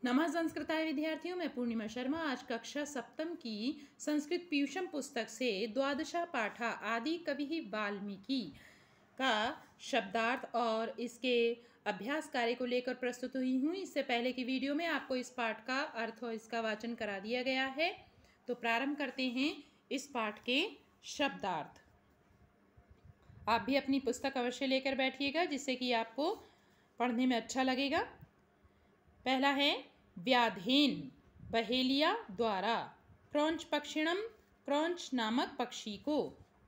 नमः संस्कृताय विद्यार्थियों, मैं पूर्णिमा शर्मा आज कक्षा सप्तम की संस्कृत पीयूषम पुस्तक से द्वादशा पाठा आदि कवि वाल्मीकि का शब्दार्थ और इसके अभ्यास कार्य को लेकर प्रस्तुत हुई हूँ। इससे पहले की वीडियो में आपको इस पाठ का अर्थ और इसका वाचन करा दिया गया है। तो प्रारंभ करते हैं इस पाठ के शब्दार्थ। आप भी अपनी पुस्तक अवश्य लेकर बैठिएगा जिससे कि आपको पढ़ने में अच्छा लगेगा। पहला है व्याधेन, बहेलिया द्वारा, क्रौंच पक्षिणम, क्रौंच नामक पक्षी को,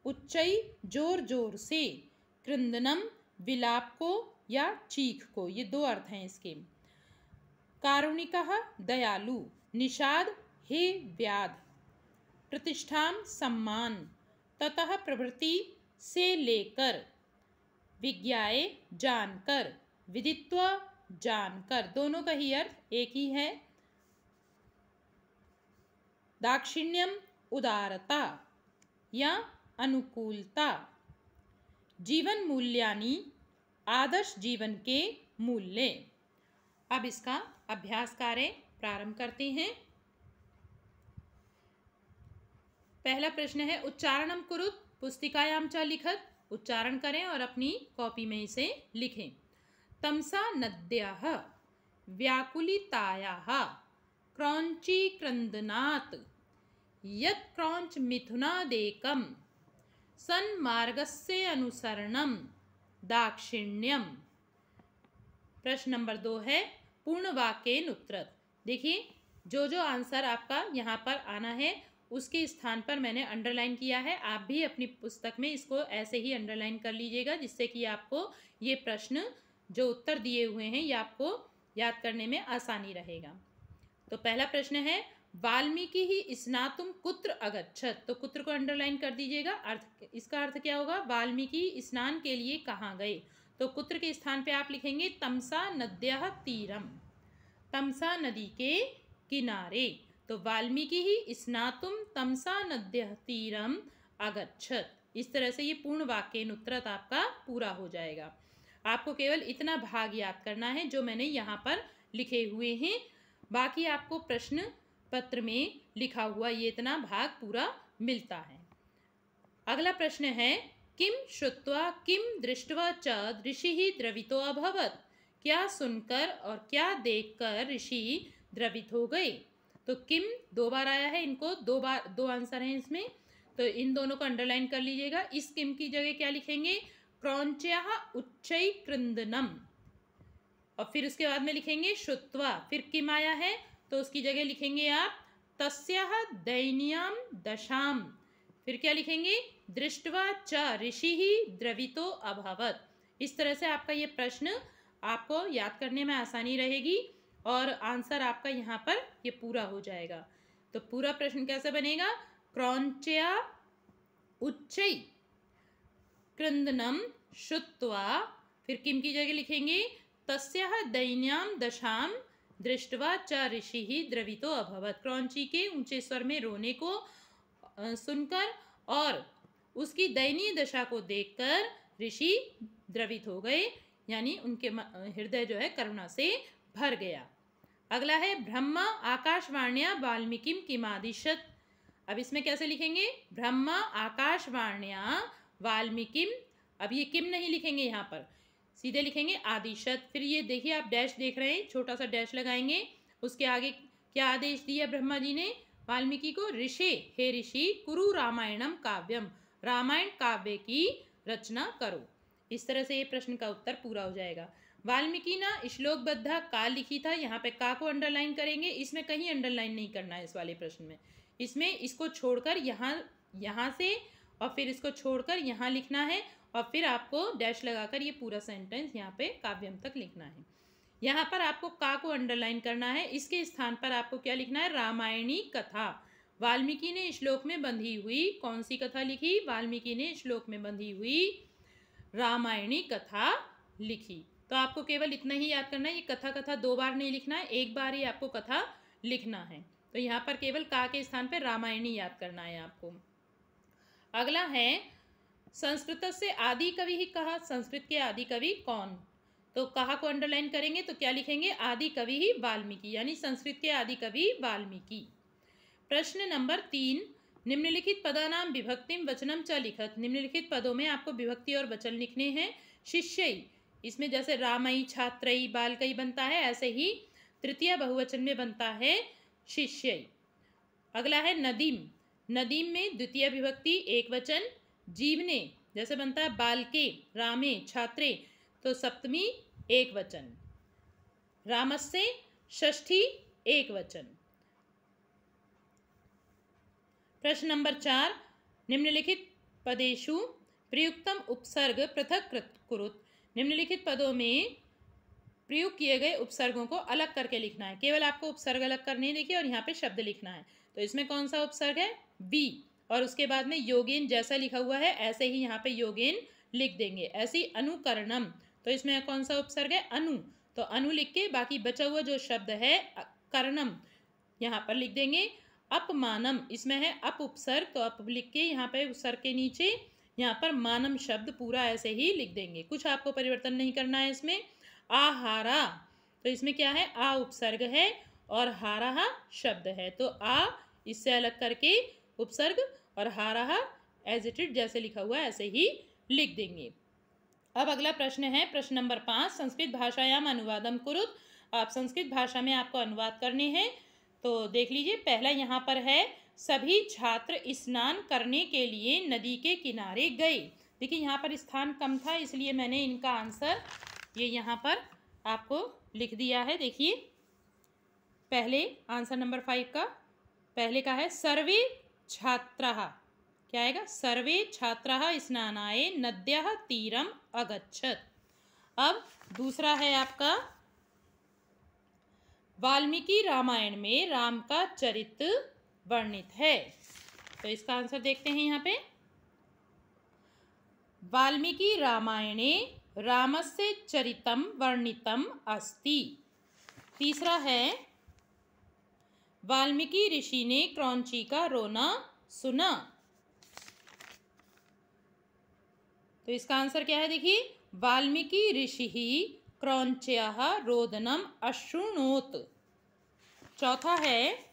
उच्चई जोर जोर से, कृंदनम विलाप को या चीख को। ये दो अर्थ हैं इसके। कारुणिकः दयालु, निषाद हे व्याध, प्रतिष्ठाम सम्मान, ततः प्रभृति से लेकर, विज्ञाए जानकर, विदित्वा जानकर। दोनों का ही अर्थ एक ही है। दाक्षिण्यम उदारता या अनुकूलता, जीवन मूल्यानि आदर्श जीवन के मूल्य। अब इसका अभ्यास कार्य प्रारंभ करते हैं। पहला प्रश्न है उच्चारणम कुरुत पुस्तिकायां च लिखत। उच्चारण करें और अपनी कॉपी में इसे लिखें। तमसा नद्याः व्याकुलितायाः क्रौञ्चीक्रन्दनात् यत् क्रौञ्च मिथुनादेकं सन्मार्गस्य अनुसरणं दाक्षिण्यम। प्रश्न नंबर 2 है पूर्ण वाक्येन उत्तरत। देखिए जो आंसर आपका यहाँ पर आना है उसके स्थान पर मैंने अंडरलाइन किया है। आप भी अपनी पुस्तक में इसको ऐसे ही अंडरलाइन कर लीजिएगा जिससे कि आपको ये प्रश्न जो उत्तर दिए हुए हैं ये आपको याद करने में आसानी रहेगा। तो पहला प्रश्न है वाल्मीकि ही स्नातुम कुत्र अगच्छत। तो कुत्र को अंडरलाइन कर दीजिएगा। इसका अर्थ क्या होगा? वाल्मीकि स्नान के लिए कहाँ गए। तो कुत्र के स्थान पे आप लिखेंगे तमसा नद्याः तीरम, तमसा नदी के किनारे। तो वाल्मीकि ही स्नातुम तमसा नद्याः तीरम अगच्छत। इस तरह से ये पूर्ण वाक्येन उत्तरत आपका पूरा हो जाएगा। आपको केवल इतना भाग याद करना है जो मैंने यहाँ पर लिखे हुए हैं। बाकी आपको प्रश्न पत्र में लिखा हुआ ये इतना भाग पूरा मिलता है। अगला प्रश्न है किम श्रुत्वा किम दृष्ट्वा च ऋषिः द्रवितो अभवत्। क्या सुनकर और क्या देखकर ऋषि द्रवित हो गए। तो किम 2 बार आया है, इनको 2 बार 2 आंसर हैं इसमें। तो इन दोनों को अंडरलाइन कर लीजिएगा। इस किम की जगह क्या लिखेंगे? क्रौंच्याः उच्चै कृंदनम। और फिर उसके बाद में लिखेंगे श्रुत्वा। फिर किम आया है तो उसकी जगह लिखेंगे आप तस्याः दैन्यां दशाम। फिर क्या लिखेंगे? दृष्ट्वा च ऋषिः द्रवितो अभवत्। इस तरह से आपका ये प्रश्न आपको याद करने में आसानी रहेगी और आंसर आपका यहाँ पर ये पूरा हो जाएगा। तो पूरा प्रश्न कैसे बनेगा? क्रौंच्या उच्चै कृंदनम श्रुत्वा, फिर किम की जगह लिखेंगे तस्याः दैन्यां दशाम दृष्ट्वा च ऋषिः द्रवितो अभवत्। क्रौंची के ऊंचे स्वर में रोने को सुनकर और उसकी दयनीय दशा को देखकर ऋषि द्रवित हो गए, यानी उनके हृदय जो है करुणा से भर गया। अगला है ब्रह्मा आकाशवाण्या वाल्मीकिम किमादिशत। अब इसमें कैसे लिखेंगे? ब्रह्मा आकाशवाण्या वाल्मीकिम। अब ये किम नहीं लिखेंगे, यहाँ पर सीधे लिखेंगे आदिशत। फिर ये देखिए आप डैश देख रहे हैं, छोटा सा डैश लगाएंगे। उसके आगे क्या आदेश दिया ब्रह्मा जी ने वाल्मीकि को? ऋषे, हे ऋषि, कुरु रामायणम काव्यम, रामायण काव्य की रचना करो। इस तरह से ये प्रश्न का उत्तर पूरा हो जाएगा। वाल्मीकि ना श्लोकबद्ध का लिखी था, यहाँ पे का को अंडरलाइन करेंगे। इसमें कहीं अंडरलाइन नहीं करना है इस वाले प्रश्न में। इसमें इसको छोड़कर यहाँ से और फिर इसको छोड़कर यहाँ लिखना है और फिर आपको डैश लगाकर ये पूरा सेंटेंस यहाँ पे काव्यम तक लिखना है। यहाँ पर आपको का को अंडरलाइन करना है। इसके स्थान पर आपको क्या लिखना है? रामायणी कथा। वाल्मीकि ने श्लोक में बंधी हुई कौन सी कथा लिखी? वाल्मीकि ने श्लोक में बंधी हुई रामायणी कथा लिखी। तो आपको केवल इतना ही याद करना है, ये कथा 2 बार नहीं लिखना है, 1 बार ही आपको कथा लिखना है। तो यहाँ पर केवल का के स्थान पर रामायणी याद करना है आपको। अगला है संस्कृत से आदि कवि ही कहा। संस्कृत के आदि कवि कौन? तो कहा को अंडरलाइन करेंगे तो क्या लिखेंगे, आदि कवि ही वाल्मीकि, यानी संस्कृत के आदि कवि वाल्मीकि। प्रश्न नंबर 3, निम्नलिखित पदानाम विभक्तिम वचनम च लिखत। निम्नलिखित पदों में आपको विभक्ति और वचन लिखने हैं। शिष्यई, इसमें जैसे रामई, छात्रई, बालकई बनता है, ऐसे ही तृतीय बहुवचन में बनता है शिष्यई। अगला है नदीम। नदीम में द्वितीय विभक्ति एक वचन। जीवने जैसे बनता है बालके, रामे, छात्रे, तो सप्तमी एक वचन। रामस्य षष्ठी एक वचन। प्रश्न नंबर 4, निम्नलिखित पदेषु प्रयुक्तम उपसर्ग पृथक कुरुत। निम्नलिखित पदों में प्रयोग किए गए उपसर्गों को अलग करके लिखना है। केवल आपको उपसर्ग अलग करने देखिए और यहाँ पे शब्द लिखना है। तो इसमें कौन सा उपसर्ग है, बी, और उसके बाद में योगेन जैसा लिखा हुआ है ऐसे ही यहाँ पे योगेन लिख देंगे। ऐसी अनुकरणम, तो इसमें कौन सा उपसर्ग है, अनु, तो अनु लिख के बाकी बचा हुआ जो शब्द है कर्णम यहाँ पर लिख देंगे। अपमानम, इसमें है अप उपसर्ग, तो अप लिख के यहाँ पे उपसर्ग के नीचे यहाँ पर मानम शब्द पूरा ऐसे ही लिख देंगे, कुछ आपको परिवर्तन नहीं करना है इसमें। आहारा, तो इसमें क्या है, आ उपसर्ग है और हारा शब्द है, तो आ इससे अलग करके उपसर्ग और हारा एज इट इज जैसे लिखा हुआ है ऐसे ही लिख देंगे। अब अगला प्रश्न है प्रश्न नंबर 5, संस्कृत भाषायाम अनुवादम कुरुत। आप संस्कृत भाषा में आपको अनुवाद करने हैं, तो देख लीजिए। पहला यहाँ पर है, सभी छात्र स्नान करने के लिए नदी के किनारे गए। देखिए यहाँ पर स्थान कम था इसलिए मैंने इनका आंसर ये यहाँ पर आपको लिख दिया है। देखिए पहले आंसर नंबर 5 का पहले का है सर्वे छात्राः, क्या आएगा, सर्वे छात्राः स्नानाय नद्याः तीरम अगच्छत। अब दूसरा है आपका, वाल्मीकि रामायण में राम का चरित्र वर्णित है, तो इसका आंसर देखते हैं यहाँ पे। वाल्मीकि रामायणे रामस्य चरितम वर्णितम अस्ति। तीसरा है, वाल्मीकि ऋषि ने क्रौंची का रोना सुना, तो इसका आंसर क्या है, देखिए वाल्मीकि ऋषि ही क्रौंच्याः रोदनम अशृणोत। चौथा है,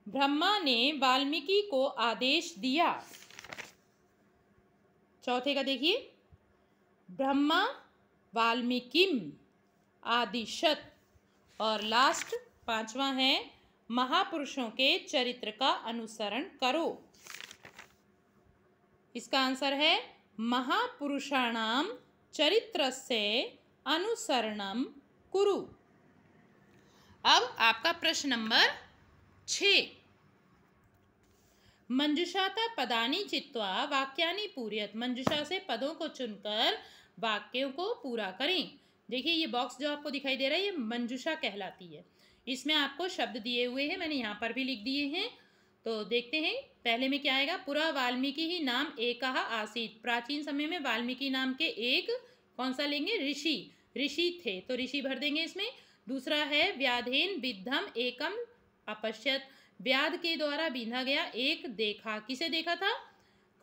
ब्रह्मा ने वाल्मीकि को आदेश दिया। चौथे का देखिए, ब्रह्मा वाल्मीकिम आदिशत। और लास्ट 5वां है, महापुरुषों के चरित्र का अनुसरण करो। इसका आंसर है महापुरुषाणाम चरित्रस्य अनुसरणम कुरु। अब आपका प्रश्न नंबर 6, मंजुषाता पदानि चित्वा वाक्यानि पूरयत। मंजुषा से पदों को चुनकर वाक्यों को पूरा करें। देखिए ये बॉक्स जो आपको दिखाई दे रहा है ये मंजुषा कहलाती है। इसमें आपको शब्द दिए हुए हैं, मैंने यहाँ पर भी लिख दिए हैं, तो देखते हैं। पहले में क्या आएगा, पुरा वाल्मीकि ही नाम एकः आसीत। प्राचीन समय में वाल्मीकि नाम के एक कौन सा लेंगे, ऋषि थे, तो ऋषि भर देंगे इसमें। दूसरा है, व्याधेन विद्धम एकम अपश्यत। व्याध के द्वारा बींधा गया एक देखा, किसे देखा था,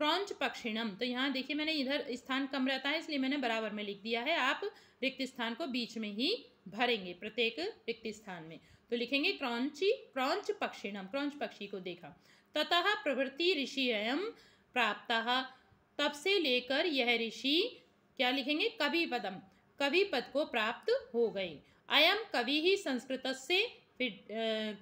क्रौंच पक्षिणम। तो यहाँ देखिए मैंने इधर स्थान कम रहता है इसलिए मैंने बराबर में लिख दिया है, आप रिक्त स्थान को बीच में ही भरेंगे प्रत्येक रिक्त स्थान में। तो लिखेंगे क्रौंच पक्षिणम, क्रौंच पक्षी को देखा। ततः प्रभृति ऋषि अयम प्राप्तः, तब से लेकर यह ऋषि, क्या लिखेंगे, कवि पदम, कवि पद को प्राप्त हो गए। अयम कवि ही संस्कृत से, फिर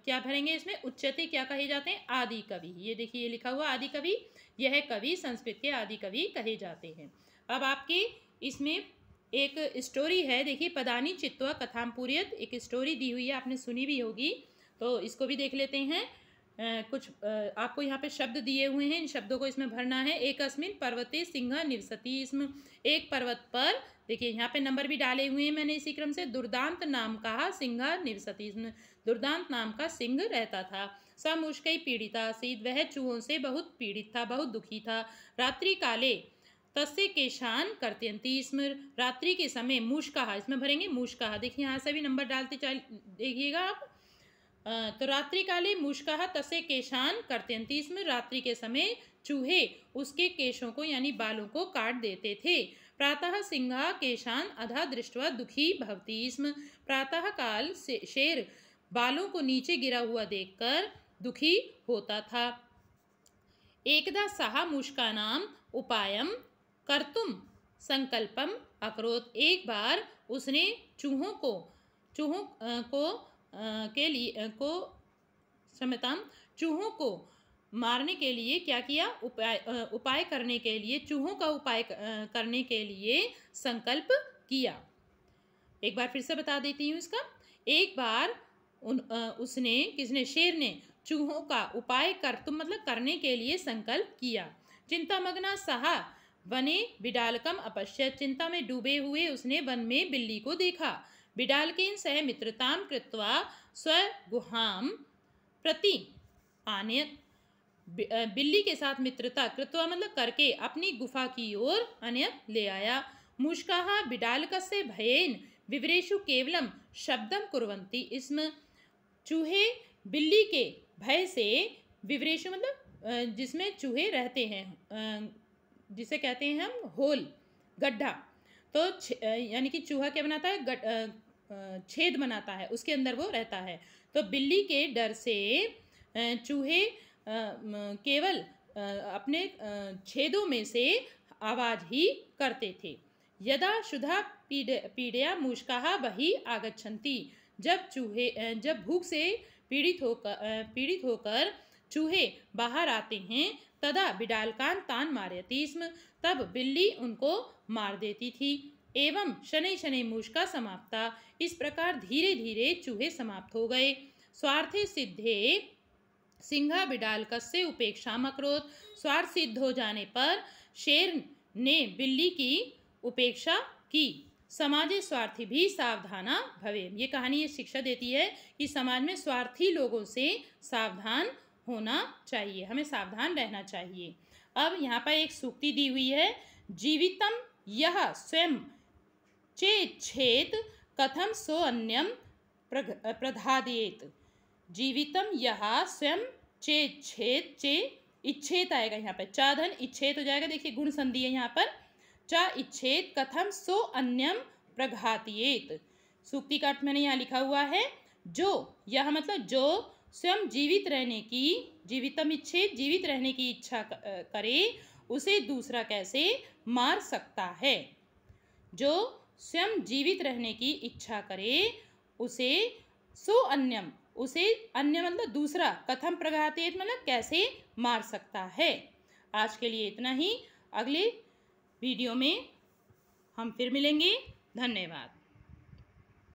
क्या भरेंगे इसमें, उच्चते क्या कहे जाते हैं, आदि कवि। ये देखिए ये लिखा हुआ आदि कवि, यह कवि संस्कृत के आदि कवि कहे जाते हैं। अब आपके इसमें एक स्टोरी है, देखिए पदानि चित्वा कथाम पूरयत, एक स्टोरी दी हुई है, आपने सुनी भी होगी, तो इसको भी देख लेते हैं। कुछ आपको यहाँ पे शब्द दिए हुए हैं, इन शब्दों को इसमें भरना है। एकस्मिन् पर्वते सिंह निवसति, इसमें एक पर्वत पर, देखिए यहाँ पे नंबर भी डाले हुए हैं मैंने इसी क्रम से। दुर्दांत नाम का सिंह निवसति, इसमें दुर्दांत नाम का सिंह रहता था। स मुष्कै पीड़िता आसीत्, वह चूहों से बहुत पीड़ित था, बहुत दुखी था। रात्रि काले तस्य केशान कर्तयन्ति, इसमें रात्रि के समय मूषकाः, इसमें भरेंगे मूषकाः। देखिए यहाँ से भी नंबर डालते देखिएगा आप। तो रात्रि काले मूषकाः तस्य केशान कर्तयन्ति, इसमें रात्रि के समय चूहे उसके केशों को यानी बालों को काट देते थे। प्रातः सिंहा केशान अधा दृष्ट्वा दुखी भवति स्म। प्रातः काल से शेर बालों को नीचे गिरा हुआ देखकर दुखी होता था। एकदा सः मूषकानाम् उपायं कर्तुं संकल्पम अकरोत्। एक बार उसने चूहों को मारने के लिए क्या किया, उपाय करने के लिए, चूहों का उपाय करने के लिए संकल्प किया। एक बार फिर से बता देती हूँ इसका। एक बार किसने, शेर ने चूहों का उपाय मतलब करने के लिए संकल्प किया। चिंतामग्ना सः वने बिडालकम अपश्यत्। चिंता में डूबे हुए उसने वन में बिल्ली को देखा। बिडालकेन सह मित्रतां कृत्वा स्वगुहां प्रति आनयत्। बिल्ली के साथ मित्रता कृत्वा मतलब करके अपनी गुफा की ओर आनयत् ले आया। मूषकाः बिडालकस्य भयेन विवरेषु केवलं शब्दं कुर्वन्ति स्म। चूहे बिल्ली के भय से, विवरेषु मतलब जिसमें चूहे रहते हैं, जिसे कहते हैं हम होल, गड्ढा। तो यानी कि चूहा क्या बनाता है, छेद बनाता है, उसके अंदर वो रहता है। तो बिल्ली के डर से चूहे केवल अपने छेदों में से आवाज़ ही करते थे। यदा शुधा पीड़या मूषकाः बहिः आगच्छन्ति। जब भूख से पीड़ित होकर चूहे बाहर आते हैं, तदा बिडालकान तान मारयति स्म। तब बिल्ली उनको मार देती थी। एवं शनैः शनैः मूषका समाप्ता। इस प्रकार धीरे धीरे चूहे समाप्त हो गए। स्वार्थे सिद्धे सिंहा बिडालकस्य उपेक्षाम् अकरोत्। स्वार्थ सिद्ध हो जाने पर शेर ने बिल्ली की उपेक्षा की। समाजे स्वार्थी भी सावधाना भवेम। ये कहानी ये शिक्षा देती है कि समाज में स्वार्थी लोगों से सावधान होना चाहिए, हमें सावधान रहना चाहिए। अब यहाँ पर एक सूक्ति दी हुई है, जीवितम यह स्वयं चेच्छेत कथम सो अन्यम प्रधादयेत। जीवितम यह स्वयं चेच्छेत, इच्छेत आएगा यहाँ पर, चाधन इच्छेत हो जाएगा। देखिए गुण संधि है यहाँ पर, चा इच्छेत कथम सो अन्यम प्रघातयेत। सूक्ति का अर्थ मैंने यहाँ लिखा हुआ है, जो, यह मतलब जो स्वयं जीवित रहने की, जीवितम इच्छेत जीवित रहने की इच्छा करे, उसे दूसरा कैसे मार सकता है। जो स्वयं जीवित रहने की इच्छा करे उसे सो अन्यम, उसे अन्य मतलब दूसरा, कथम प्रघातयेत मतलब कैसे मार सकता है। आज के लिए इतना ही। अगले वीडियो में हम फिर मिलेंगे। धन्यवाद।